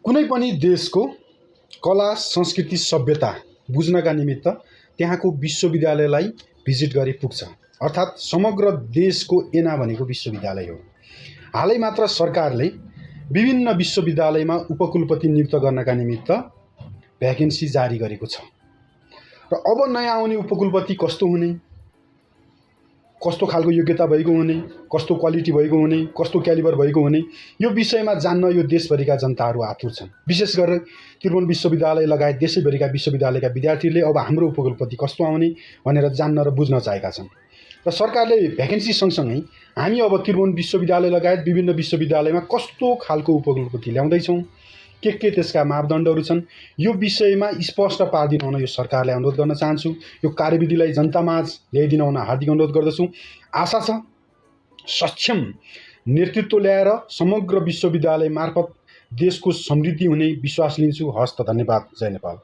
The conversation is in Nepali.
कुनै पनि देशको कला संस्कृति सभ्यता बुझ्नका निमित्त त्यहाँको विश्वविद्यालयलाई भिजिट गरे पुग्छ। अर्थात् समग्र देशको ऐना भनेको विश्वविद्यालय हो। हालै मात्र सरकारले विभिन्न विश्वविद्यालयमा उपकुलपति नियुक्त गर्नका निमित्त भ्याकेन्सी जारी गरेको छ र अब नयाँ आउने उपकुलपति कस्तो हुने, कस्तो खालको योग्यता भएको हुने, कस्तो क्वालिटी भएको हुने, कस्तो क्यालिबर भएको हुने, यो विषयमा जान्न यो देशभरिका जनताहरू आतुर छन्। विशेष गरेर त्रिभुवन विश्वविद्यालय लगायत देशैभरिका विश्वविद्यालयका विद्यार्थीहरूले अब हाम्रो उपकुलपति कस्तो आउने भनेर जान्न र बुझ्न चाहेका छन्। र सरकारले भ्याकेन्सी सँगसँगै हामी अब त्रिभुवन विश्वविद्यालय लगायत विभिन्न विश्वविद्यालयमा कस्तो खालको उपकुलपति ल्याउँदैछौँ, के त्यसका मापदण्डहरू छन्, यो विषयमा स्पष्ट पारिदिन हुन यो सरकारलाई अनुरोध गर्न चाहन्छु। यो कार्यविधिलाई जनतामाझ ल्याइदिन हुन हार्दिक अनुरोध गर्दछु। आशा छ सक्षम नेतृत्व ल्याएर समग्र विश्वविद्यालय मार्फत देशको समृद्धि हुने विश्वास लिन्छु। हस्त, धन्यवाद। जय नेपाल।